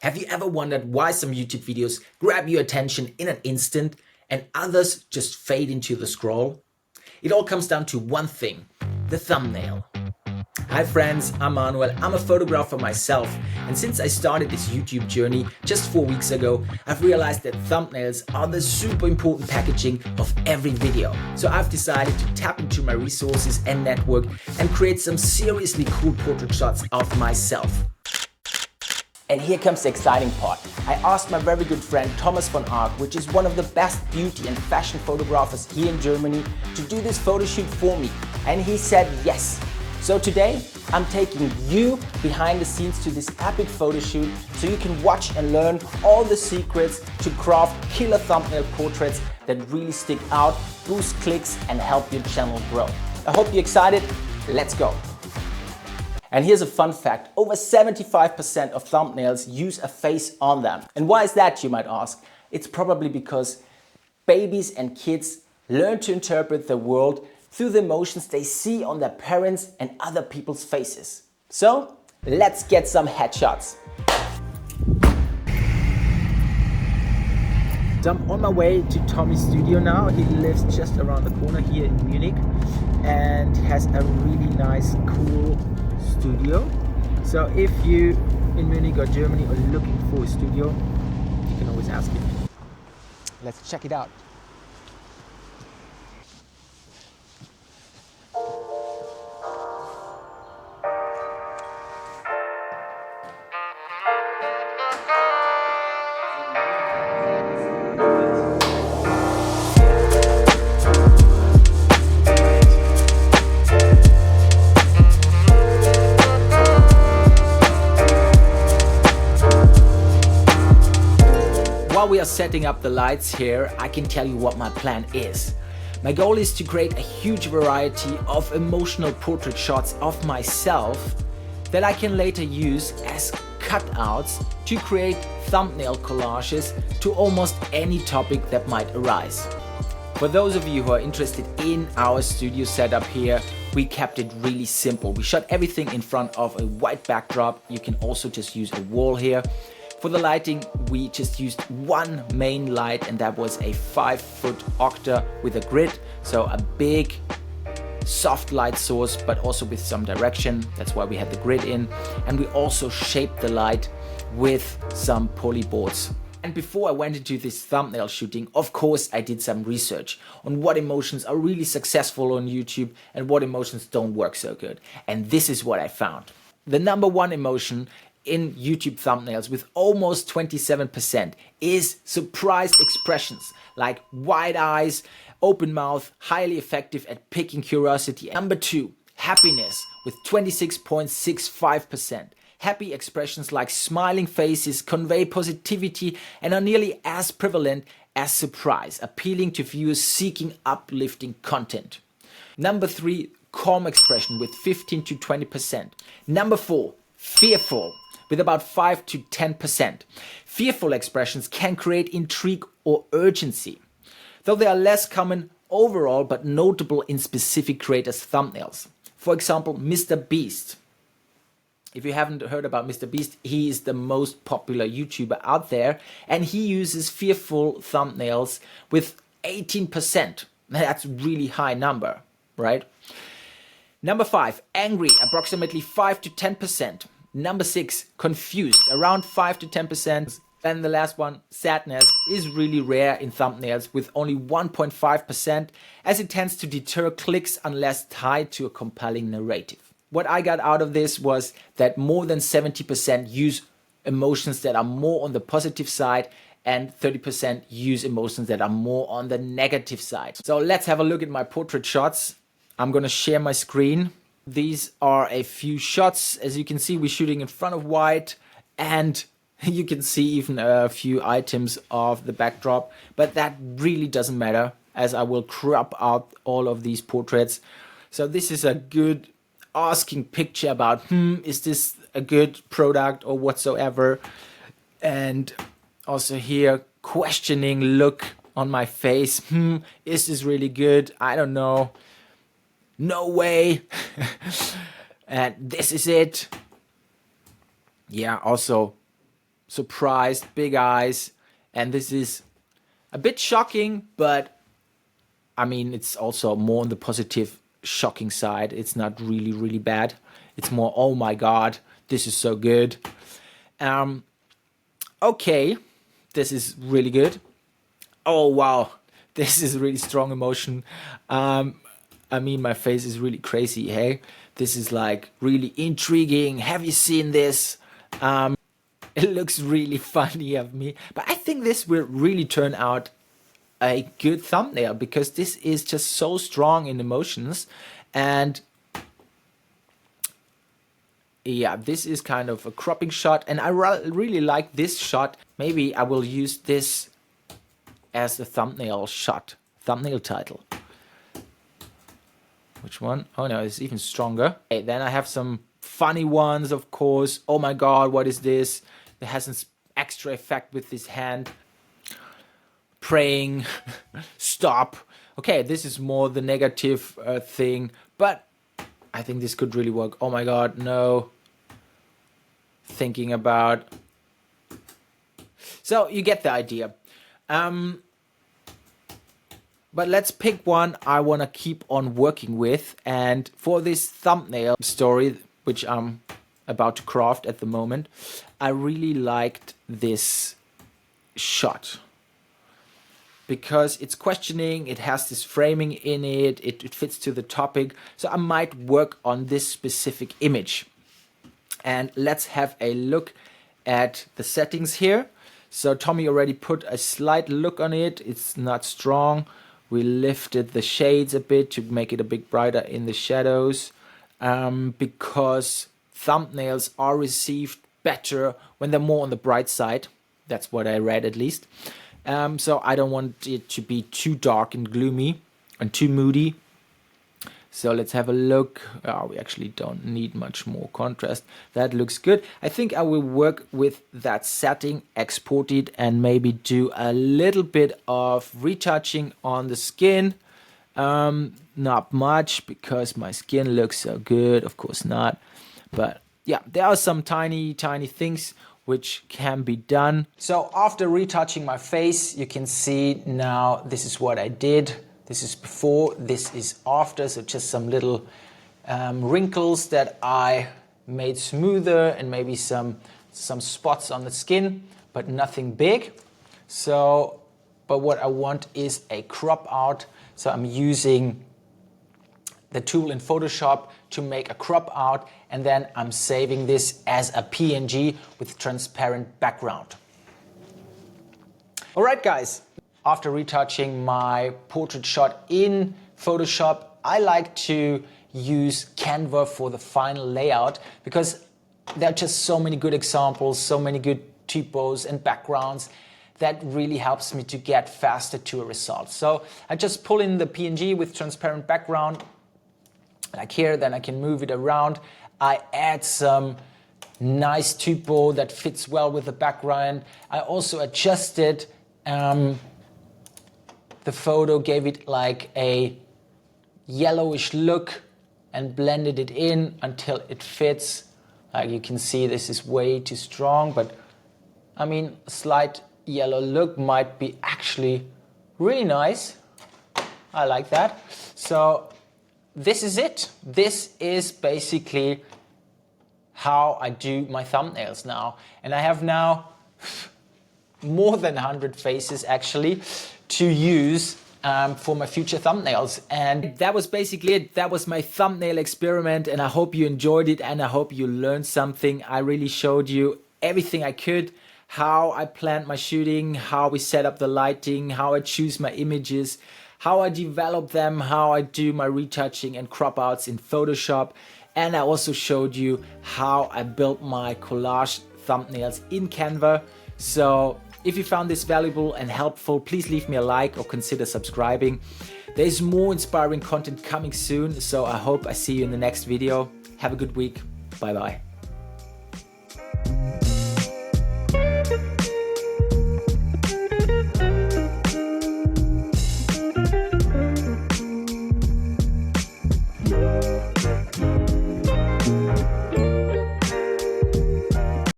Have you ever wondered why some YouTube videos grab your attention in an instant and others just fade into the scroll? It all comes down to one thing, the thumbnail. Hi friends, I'm Manuel, I'm a photographer myself, and since I started this YouTube journey just 4 weeks ago, I've realized that thumbnails are the super important packaging of every video. So I've decided to tap into my resources and network and create some seriously cool portrait shots of myself. And here comes the exciting part. I asked my very good friend Thomas von Aagh, which is one of the best beauty and fashion photographers here in Germany, to do this photo shoot for me. And he said yes. So today I'm taking you behind the scenes to this epic photo shoot so you can watch and learn all the secrets to craft killer thumbnail portraits that really stick out, boost clicks and help your channel grow. I hope you're excited. Let's go. And here's a fun fact, over 75% of thumbnails use a face on them. And why is that, you might ask? It's probably because babies and kids learn to interpret the world through the emotions they see on their parents and other people's faces. So let's get some headshots. So I'm on my way to Tommy's studio now. He lives just around the corner here in Munich and has a really nice, cool studio. So if you in Munich or Germany are looking for a studio, you can always ask him. Let's check it out. While we are setting up the lights here, I can tell you what my plan is. My goal is to create a huge variety of emotional portrait shots of myself that I can later use as cutouts to create thumbnail collages to almost any topic that might arise. For those of you who are interested in our studio setup here, we kept it really simple. We shot everything in front of a white backdrop. You can also just use a wall here. For the lighting, we just used one main light, and that was a 5-foot octa with a grid. So a big soft light source, but also with some direction. That's why we had the grid in. And we also shaped the light with some poly boards. And before I went into this thumbnail shooting, of course, I did some research on what emotions are really successful on YouTube and what emotions don't work so good. And this is what I found. The number one emotion in YouTube thumbnails with almost 27% is surprised expressions like wide eyes, open mouth, highly effective at piquing curiosity. Number two, happiness with 26.65%. Happy expressions like smiling faces convey positivity and are nearly as prevalent as surprise, appealing to viewers seeking uplifting content. Number three, calm expression with 15 to 20%. Number four, fearful with about 5 to 10%. Fearful expressions can create intrigue or urgency, though they are less common overall but notable in specific creators' thumbnails. For example, Mr. Beast. If you haven't heard about Mr. Beast, he is the most popular YouTuber out there, and he uses fearful thumbnails with 18%. That's a really high number, right? Number five, angry, approximately 5 to 10%. Number six, confused, around 5 to 10%. And the last one, sadness, is really rare in thumbnails with only 1.5%, as it tends to deter clicks unless tied to a compelling narrative. What I got out of this was that more than 70% use emotions that are more on the positive side and 30% use emotions that are more on the negative side. So let's have a look at my portrait shots. I'm gonna share my screen. These are a few shots. As you can see, we're shooting in front of white, and you can see even a few items of the backdrop, but that really doesn't matter as I will crop out all of these portraits. So this is a good asking picture about, is this a good product or whatsoever? And also here, questioning look on my face. Is this really good? I don't know. No way. And this is it. Yeah, also surprised, big eyes, and this is a bit shocking, but I mean, it's also more on the positive, shocking side. It's not really, really bad. It's more, oh my God, this is so good. Okay, this is really good. Oh wow, this is really strong emotion. I mean, my face is really crazy, hey? This is like really intriguing. Have you seen this? It looks really funny of me, but I think this will really turn out a good thumbnail because this is just so strong in emotions. And yeah, this is kind of a cropping shot, and I really like this shot. Maybe I will use this as the thumbnail shot, thumbnail title. Which one? Oh no, it's even stronger. Okay, then I have some funny ones, of course. Oh my God, what is this? It has an extra effect with this hand. Praying, stop. Okay, this is more the negative thing, but I think this could really work. Oh my God, no. Thinking about. So you get the idea. But let's pick one I want to keep on working with. And for this thumbnail story, which I'm about to craft at the moment, I really liked this shot. Because it's questioning, it has this framing in it, it fits to the topic. So I might work on this specific image. And let's have a look at the settings here. So Tommy already put a slight look on it. It's not strong. We lifted the shades a bit to make it a bit brighter in the shadows, because thumbnails are received better when they're more on the bright side. That's what I read, at least. So I don't want it to be too dark and gloomy and too moody. So let's have a look. Oh, we actually don't need much more contrast. That looks good. I think I will work with that setting, export it, and maybe do a little bit of retouching on the skin. Not much, because my skin looks so good. Of course not. But yeah, there are some tiny things which can be done. So after retouching my face, you can see now this is what I did. This is before, this is after, so just some little wrinkles that I made smoother, and maybe some spots on the skin, but nothing big. So, but what I want is a crop out. So I'm using the tool in Photoshop to make a crop out, and then I'm saving this as a PNG with transparent background. All right, guys. After retouching my portrait shot in Photoshop, I like to use Canva for the final layout, because there are just so many good examples, so many good typos and backgrounds that really helps me to get faster to a result. So I just pull in the PNG with transparent background, like here, then I can move it around. I add some nice typo that fits well with the background. I also adjusted the photo, gave it like a yellowish look and blended it in until it fits. Like you can see, this is way too strong, but I mean, a slight yellow look might be actually really nice. I like that. So this is it. This is basically how I do my thumbnails now. And I have now more than 100 faces actually to use for my future thumbnails. And that was basically it. That was my thumbnail experiment, and I hope you enjoyed it, and I hope you learned something. I really showed you everything I could, how I planned my shooting, how we set up the lighting, how I choose my images, how I develop them, how I do my retouching and crop outs in Photoshop. And I also showed you how I built my collage thumbnails in Canva. So if you found this valuable and helpful, please leave me a like or consider subscribing. There's more inspiring content coming soon, so I hope I see you in the next video. Have a good week. Bye bye.